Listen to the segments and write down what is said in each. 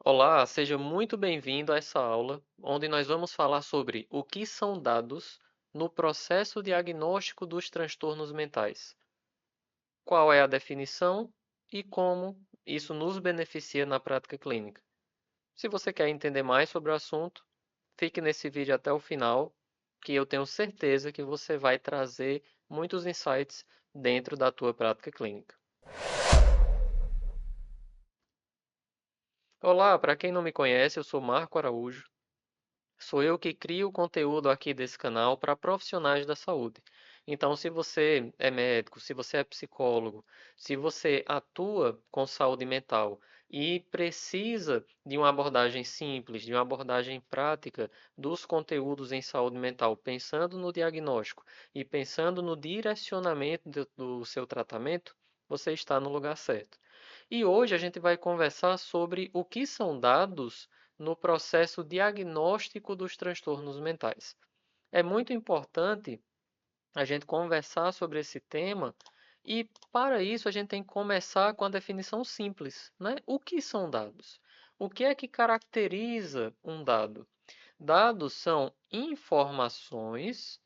Olá, seja muito bem-vindo a essa aula, onde nós vamos falar sobre o que são dados no processo diagnóstico dos transtornos mentais, qual é a definição e como isso nos beneficia na prática clínica. Se você quer entender mais sobre o assunto, fique nesse vídeo até o final, que eu tenho certeza que você vai trazer muitos insights dentro da tua prática clínica. Olá, para quem não me conhece, eu sou Marco Araújo. Sou eu que crio o conteúdo aqui desse canal para profissionais da saúde. Então, se você é médico, se você é psicólogo, se você atua com saúde mental e precisa de uma abordagem simples, de uma abordagem prática dos conteúdos em saúde mental, pensando no diagnóstico e pensando no direcionamento do seu tratamento, você está no lugar certo. E hoje a gente vai conversar sobre o que são dados no processo diagnóstico dos transtornos mentais. É muito importante a gente conversar sobre esse tema e, para isso, a gente tem que começar com a definição simples, né? O que são dados? O que é que caracteriza um dado? Dados são informações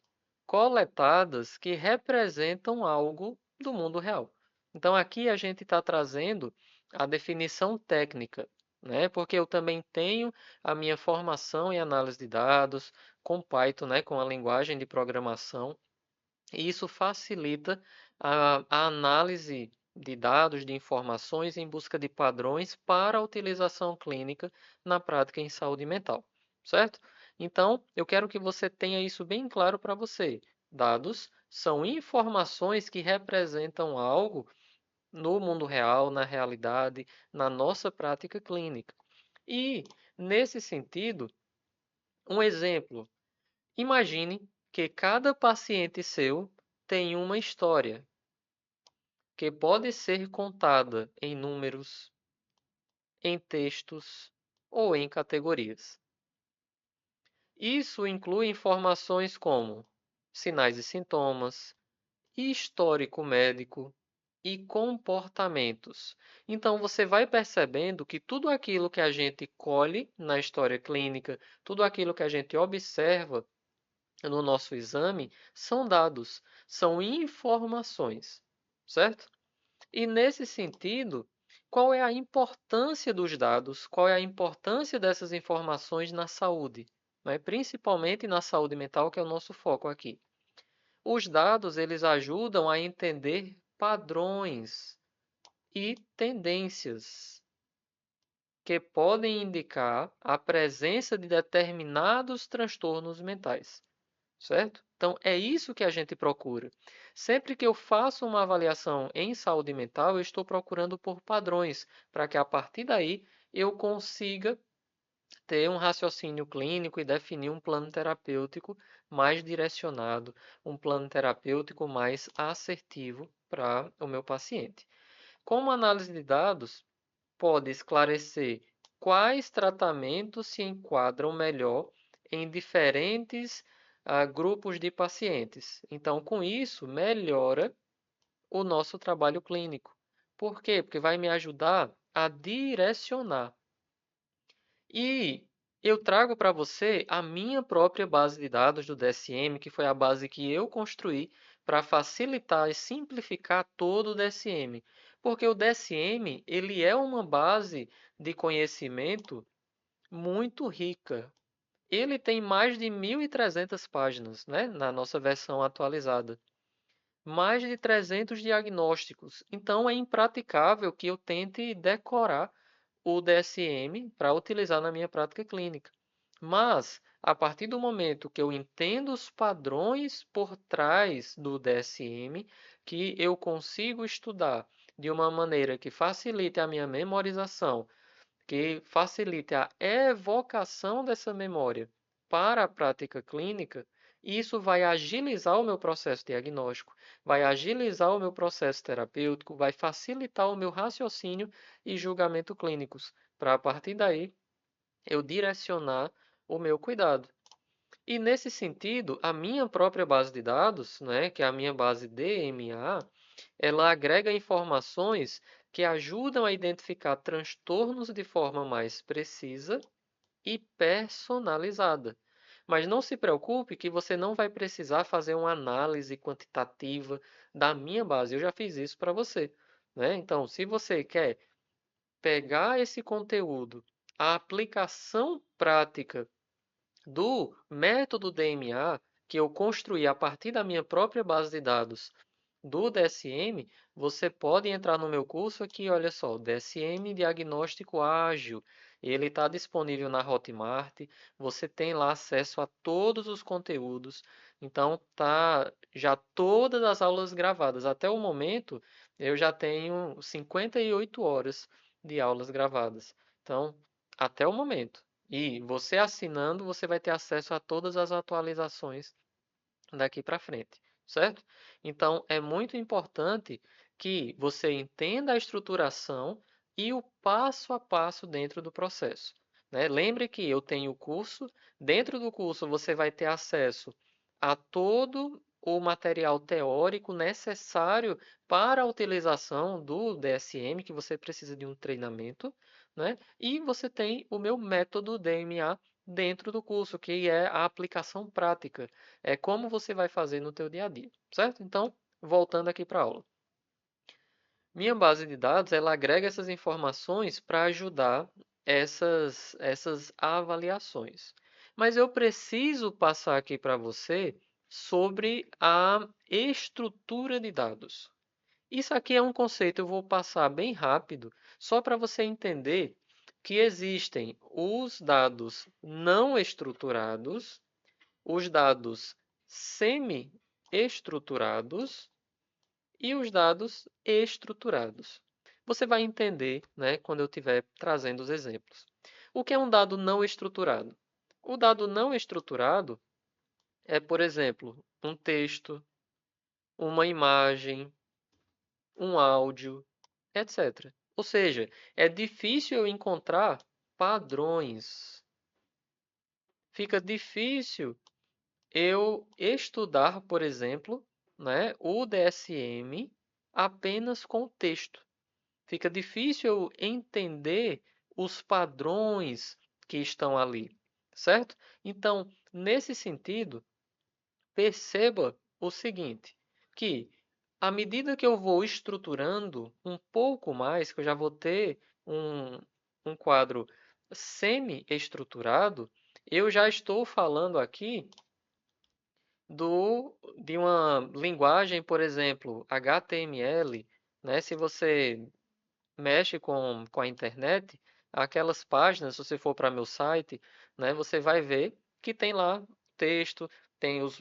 coletadas que representam algo do mundo real. Então, aqui a gente está trazendo a definição técnica, né? Porque eu também tenho a minha formação em análise de dados com Python, né? Com a linguagem de programação, e isso facilita a análise de dados, de informações em busca de padrões para a utilização clínica na prática em saúde mental, certo? Então, eu quero que você tenha isso bem claro para você. Dados são informações que representam algo no mundo real, na realidade, na nossa prática clínica. E, nesse sentido, um exemplo: imagine que cada paciente seu tem uma história que pode ser contada em números, em textos ou em categorias. Isso inclui informações como sinais e sintomas, histórico médico e comportamentos. Então você vai percebendo que tudo aquilo que a gente colhe na história clínica, tudo aquilo que a gente observa no nosso exame são dados, são informações, certo? E nesse sentido, qual é a importância dos dados? Qual é a importância dessas informações na saúde, né? Principalmente na saúde mental, que é o nosso foco aqui. Os dados, eles ajudam a entender padrões e tendências que podem indicar a presença de determinados transtornos mentais, certo? Então, é isso que a gente procura. Sempre que eu faço uma avaliação em saúde mental, eu estou procurando por padrões, para que a partir daí eu consiga ter um raciocínio clínico e definir um plano terapêutico mais direcionado, um plano terapêutico mais assertivo para o meu paciente. Como análise de dados pode esclarecer quais tratamentos se enquadram melhor em diferentes grupos de pacientes. Então, com isso, melhora o nosso trabalho clínico. Por quê? Porque vai me ajudar a direcionar. E eu trago para você a minha própria base de dados do DSM, que foi a base que eu construí para facilitar e simplificar todo o DSM. Porque o DSM, ele é uma base de conhecimento muito rica. Ele tem mais de 1.300 páginas, né, na nossa versão atualizada. Mais de 300 diagnósticos. Então é impraticável que eu tente decorar o DSM para utilizar na minha prática clínica. Mas, a partir do momento que eu entendo os padrões por trás do DSM, que eu consigo estudar de uma maneira que facilite a minha memorização, que facilite a evocação dessa memória para a prática clínica, isso vai agilizar o meu processo diagnóstico, vai agilizar o meu processo terapêutico, vai facilitar o meu raciocínio e julgamento clínicos, para a partir daí eu direcionar o meu cuidado. E nesse sentido, a minha própria base de dados, né, que é a minha base DMA, ela agrega informações que ajudam a identificar transtornos de forma mais precisa e personalizada. Mas não se preocupe que você não vai precisar fazer uma análise quantitativa da minha base. Eu já fiz isso para você, né? Então, se você quer pegar esse conteúdo, a aplicação prática do método DMA que eu construí a partir da minha própria base de dados do DSM, você pode entrar no meu curso aqui, olha só, DSM Diagnóstico Ágil. Ele está disponível na Hotmart. Você tem lá acesso a todos os conteúdos. Então, tá já todas as aulas gravadas. Até o momento, eu já tenho 58 horas de aulas gravadas. Então, até o momento. E você assinando, você vai ter acesso a todas as atualizações daqui para frente, certo? Então, é muito importante que você entenda a estruturação e o passo a passo dentro do processo, né? Lembre que eu tenho o curso, dentro do curso você vai ter acesso a todo o material teórico necessário para a utilização do DSM, que você precisa de um treinamento, né? E você tem o meu método DMA dentro do curso, que é a aplicação prática, é como você vai fazer no teu dia a dia, certo? Então, voltando aqui para a aula. Minha base de dados, ela agrega essas informações para ajudar essas avaliações. Mas eu preciso passar aqui para você sobre a estrutura de dados. Isso aqui é um conceito, eu vou passar bem rápido, só para você entender que existem os dados não estruturados, os dados semi-estruturados e os dados estruturados. Você vai entender, né, quando eu estiver trazendo os exemplos. O que é um dado não estruturado? O dado não estruturado é, por exemplo, um texto, uma imagem, um áudio, etc. Ou seja, é difícil eu encontrar padrões. Fica difícil eu estudar, por exemplo, né, o DSM apenas com o texto. Fica difícil eu entender os padrões que estão ali, certo? Então, nesse sentido, perceba o seguinte, que à medida que eu vou estruturando um pouco mais, que eu já vou ter um quadro semi-estruturado, eu já estou falando aqui de uma linguagem, por exemplo, HTML, né? Se você mexe com a internet, aquelas páginas, se você for para meu site, né, você vai ver que tem lá texto, tem os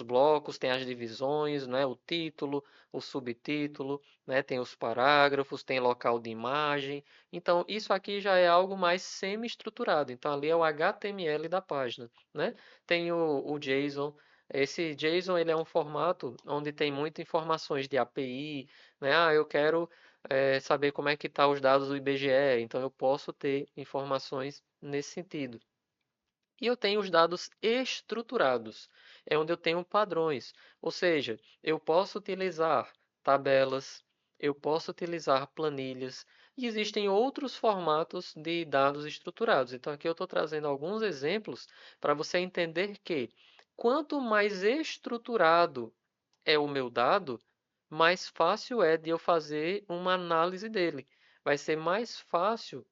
blocos, tem as divisões, né, o título, o subtítulo, né, tem os parágrafos, tem local de imagem. Então, isso aqui já é algo mais semi-estruturado. Então, ali é o HTML da página, né? Tem o JSON. Esse JSON ele é um formato onde tem muitas informações de API, né? Ah, eu quero saber como é que tá os dados do IBGE, então eu posso ter informações nesse sentido. E eu tenho os dados estruturados, é onde eu tenho padrões, ou seja, eu posso utilizar tabelas, eu posso utilizar planilhas, e existem outros formatos de dados estruturados. Então aqui eu estou trazendo alguns exemplos para você entender que quanto mais estruturado é o meu dado, mais fácil é de eu fazer uma análise dele. Vai ser mais fácil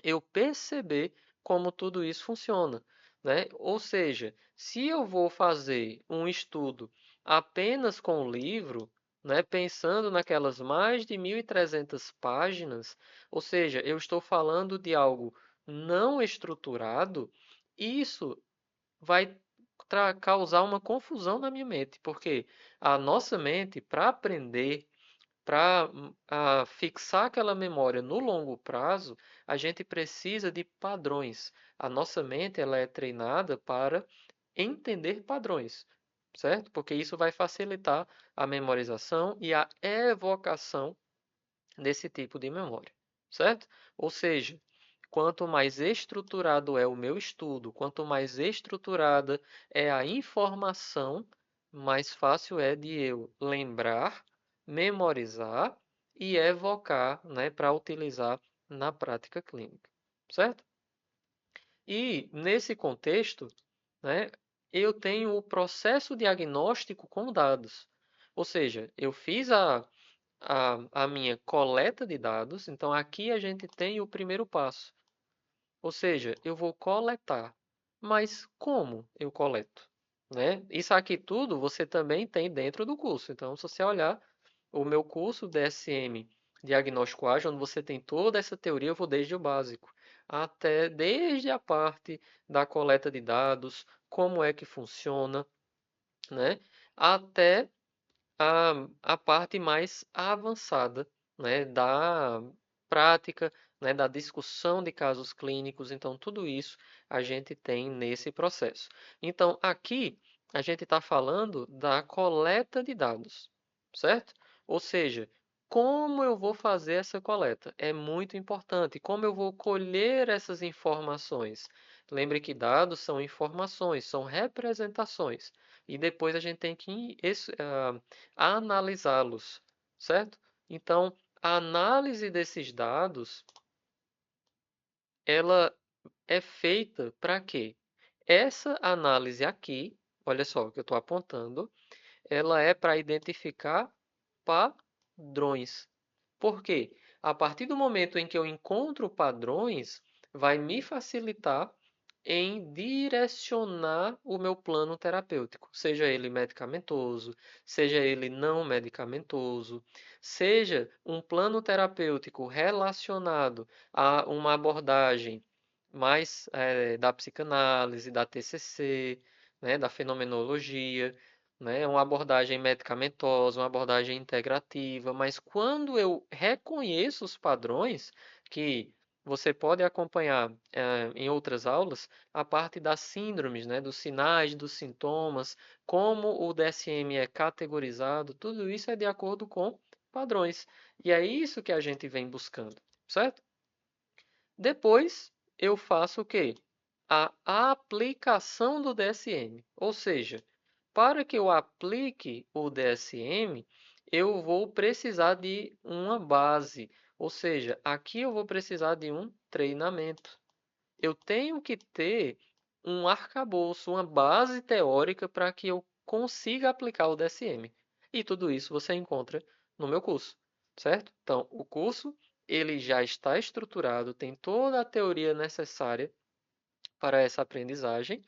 eu perceber como tudo isso funciona, né? Ou seja, se eu vou fazer um estudo apenas com o livro, né, pensando naquelas mais de 1.300 páginas, ou seja, eu estou falando de algo não estruturado, isso vai causar uma confusão na minha mente, porque a nossa mente, para aprender, para fixar aquela memória no longo prazo, a gente precisa de padrões. A nossa mente ela é treinada para entender padrões, certo? Porque isso vai facilitar a memorização e a evocação desse tipo de memória, certo? Ou seja, quanto mais estruturado é o meu estudo, quanto mais estruturada é a informação, mais fácil é de eu lembrar, memorizar e evocar, né, para utilizar na prática clínica, certo? E nesse contexto, né, eu tenho o processo diagnóstico com dados. Ou seja, eu fiz a minha coleta de dados, então aqui a gente tem o primeiro passo. Ou seja, eu vou coletar. Mas como eu coleto? Né? Isso aqui tudo você também tem dentro do curso. Então, se você olhar o meu curso DSM Diagnóstico Ágil, onde você tem toda essa teoria, eu vou desde o básico até desde a parte da coleta de dados, como é que funciona, né? Até a parte mais avançada, né, da prática, né, da discussão de casos clínicos. Então, tudo isso a gente tem nesse processo. Então, aqui a gente está falando da coleta de dados, certo? Ou seja, como eu vou fazer essa coleta? É muito importante. Como eu vou colher essas informações? Lembre que dados são informações, são representações. E depois a gente tem que analisá-los, certo? Então, a análise desses dados, ela é feita para quê? Essa análise aqui, olha só o que eu estou apontando, ela é para identificar padrões. Por quê? A partir do momento em que eu encontro padrões, vai me facilitar em direcionar o meu plano terapêutico, seja ele medicamentoso, seja ele não medicamentoso, seja um plano terapêutico relacionado a uma abordagem mais da psicanálise, da TCC, né, da fenomenologia, né, uma abordagem medicamentosa, uma abordagem integrativa, mas quando eu reconheço os padrões que você pode acompanhar em outras aulas, a parte das síndromes, né, dos sinais, dos sintomas, como o DSM é categorizado, tudo isso é de acordo com padrões. E é isso que a gente vem buscando, certo? Depois eu faço o quê? A aplicação do DSM. Ou seja, para que eu aplique o DSM, eu vou precisar de uma base. Ou seja, aqui eu vou precisar de um treinamento. Eu tenho que ter um arcabouço, uma base teórica para que eu consiga aplicar o DSM. E tudo isso você encontra no meu curso, certo? Então, o curso ele já está estruturado, tem toda a teoria necessária para essa aprendizagem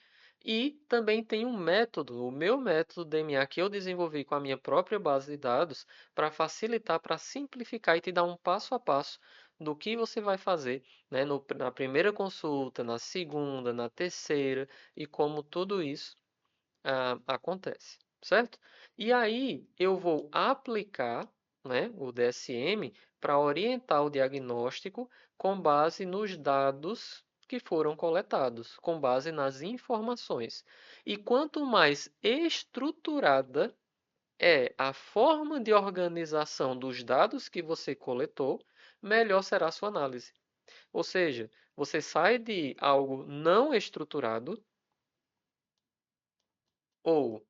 e também tem um método, o meu método DMA que eu desenvolvi com a minha própria base de dados para facilitar, para simplificar e te dar um passo a passo do que você vai fazer, né, na primeira consulta, na segunda, na terceira e como tudo isso acontece, certo? E aí eu vou aplicar, né, o DSM para orientar o diagnóstico com base nos dados que foram coletados, com base nas informações. E quanto mais estruturada é a forma de organização dos dados que você coletou, melhor será a sua análise. Ou seja, você sai de algo não estruturado ou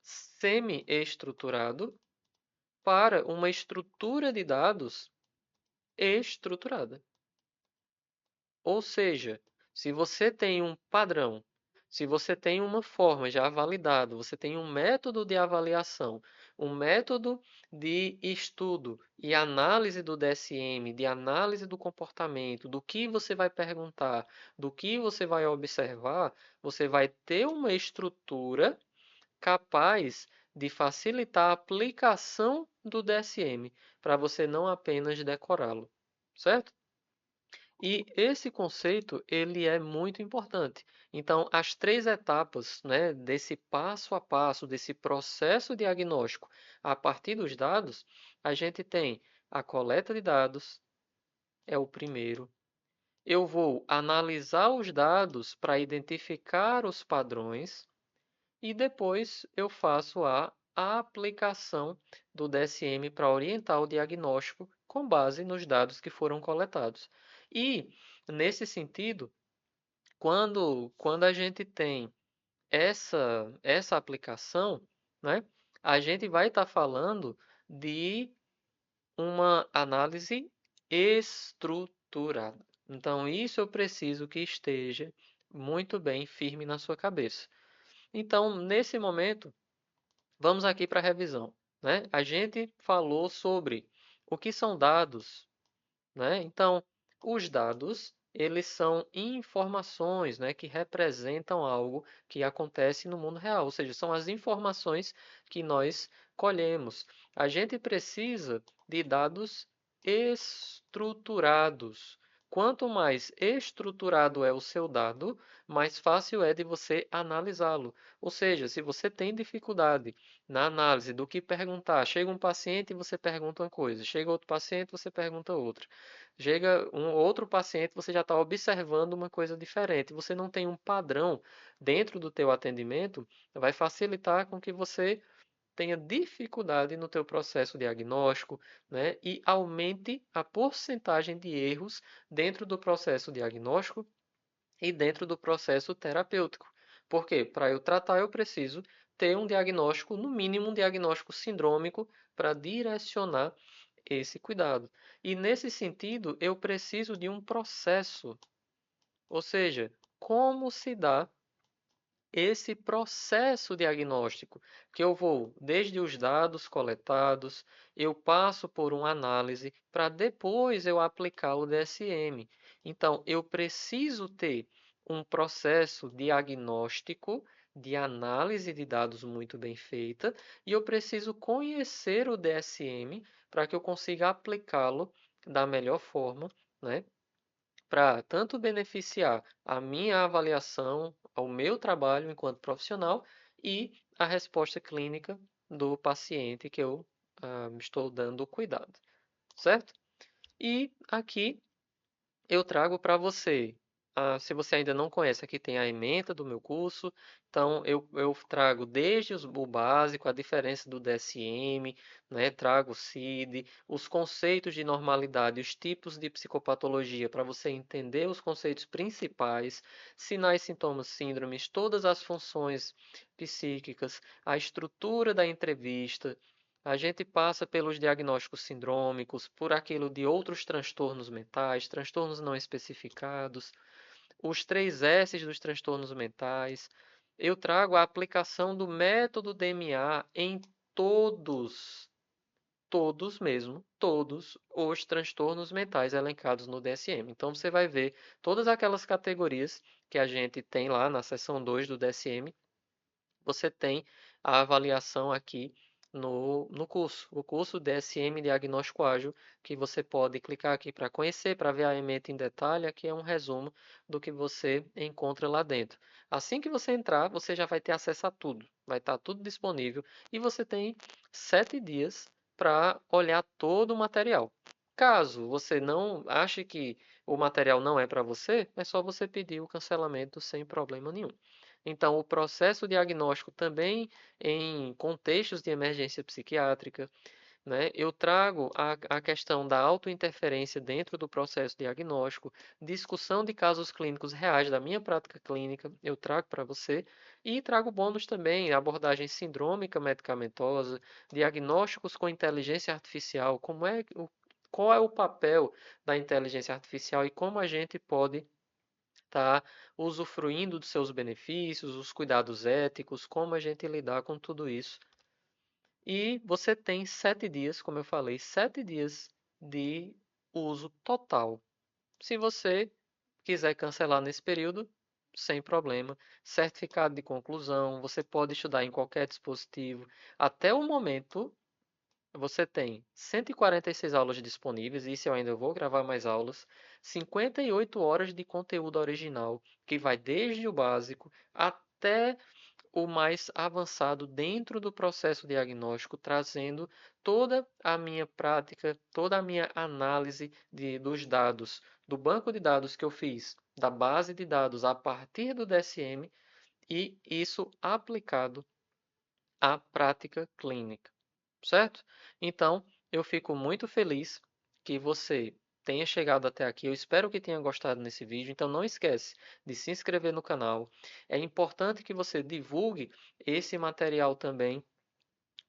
semi-estruturado para uma estrutura de dados estruturada. Ou seja, se você tem um padrão, se você tem uma forma já validada, você tem um método de avaliação, um método de estudo e análise do DSM, de análise do comportamento, do que você vai perguntar, do que você vai observar, você vai ter uma estrutura capaz de facilitar a aplicação do DSM, para você não apenas decorá-lo, certo? E esse conceito ele é muito importante. Então, as três etapas, né, desse passo a passo, desse processo diagnóstico a partir dos dados, a gente tem a coleta de dados, é o primeiro. Eu vou analisar os dados para identificar os padrões e depois eu faço a aplicação do DSM para orientar o diagnóstico com base nos dados que foram coletados. E, nesse sentido, quando a gente tem essa aplicação, né, a gente vai estar falando de uma análise estruturada. Então, isso eu preciso que esteja muito bem firme na sua cabeça. Então, nesse momento, vamos aqui para a revisão, né? A gente falou sobre o que são dados, né? Então, os dados, eles são informações, né, que representam algo que acontece no mundo real, ou seja, são as informações que nós colhemos. A gente precisa de dados estruturados. Quanto mais estruturado é o seu dado, mais fácil é de você analisá-lo. Ou seja, se você tem dificuldade na análise do que perguntar, chega um paciente e você pergunta uma coisa, chega outro paciente e você pergunta outra. Chega um outro paciente, você já está observando uma coisa diferente. Você não tem um padrão dentro do teu atendimento, vai facilitar com que você tenha dificuldade no teu processo diagnóstico, né? E aumente a porcentagem de erros dentro do processo diagnóstico e dentro do processo terapêutico. Porque para eu tratar eu preciso ter um diagnóstico, no mínimo um diagnóstico sindrômico, para direcionar esse cuidado. E nesse sentido, eu preciso de um processo, ou seja, como se dá esse processo diagnóstico, que eu vou desde os dados coletados, eu passo por uma análise para depois eu aplicar o DSM. Então, eu preciso ter um processo diagnóstico de análise de dados muito bem feita e eu preciso conhecer o DSM para que eu consiga aplicá-lo da melhor forma, né? Para tanto beneficiar a minha avaliação, ao meu trabalho enquanto profissional e a resposta clínica do paciente que eu estou dando cuidado, certo? E aqui eu trago para você. Se você ainda não conhece, aqui tem a ementa do meu curso. Então, eu trago desde o básico, a diferença do DSM, né? Trago o CID, os conceitos de normalidade, os tipos de psicopatologia, para você entender os conceitos principais, sinais, sintomas, síndromes, todas as funções psíquicas, a estrutura da entrevista, a gente passa pelos diagnósticos sindrômicos, por aquilo de outros transtornos mentais, transtornos não especificados, os três S's dos transtornos mentais. Eu trago a aplicação do método DMA em todos mesmo, todos os transtornos mentais elencados no DSM. Então você vai ver todas aquelas categorias que a gente tem lá na seção 2 do DSM, você tem a avaliação aqui no curso. O curso DSM Diagnóstico Ágil, que você pode clicar aqui para conhecer, para ver a ementa em detalhe. Aqui é um resumo do que você encontra lá dentro. Assim que você entrar, você já vai ter acesso a tudo. Vai estar tudo disponível e você tem 7 dias para olhar todo o material. Caso você não ache que o material não é para você, é só você pedir o cancelamento sem problema nenhum. Então, o processo diagnóstico também em contextos de emergência psiquiátrica, né? Eu trago a questão da autointerferência dentro do processo diagnóstico, discussão de casos clínicos reais da minha prática clínica, eu trago para você, e trago bônus também, abordagem sindrômica medicamentosa, diagnósticos com inteligência artificial, qual é o papel da inteligência artificial e como a gente pode está usufruindo dos seus benefícios, os cuidados éticos, como a gente lidar com tudo isso. E você tem 7 dias, como eu falei, 7 dias de uso total. Se você quiser cancelar nesse período, sem problema. Certificado de conclusão, você pode estudar em qualquer dispositivo. Até o momento, você tem 146 aulas disponíveis, isso eu ainda vou gravar mais aulas, 58 horas de conteúdo original, que vai desde o básico até o mais avançado dentro do processo diagnóstico, trazendo toda a minha prática, toda a minha análise dos dados, do banco de dados que eu fiz, da base de dados a partir do DSM e isso aplicado à prática clínica, certo? Então, eu fico muito feliz que você tenha chegado até aqui. Eu espero que tenha gostado nesse vídeo. Então, não esquece de se inscrever no canal. É importante que você divulgue esse material também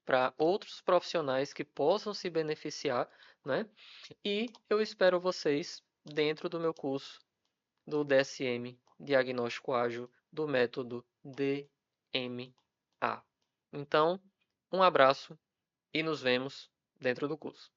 para outros profissionais que possam se beneficiar né? E eu espero vocês dentro do meu curso do DSM, Diagnóstico Ágil do método DMA. Então, um abraço e nos vemos dentro do curso.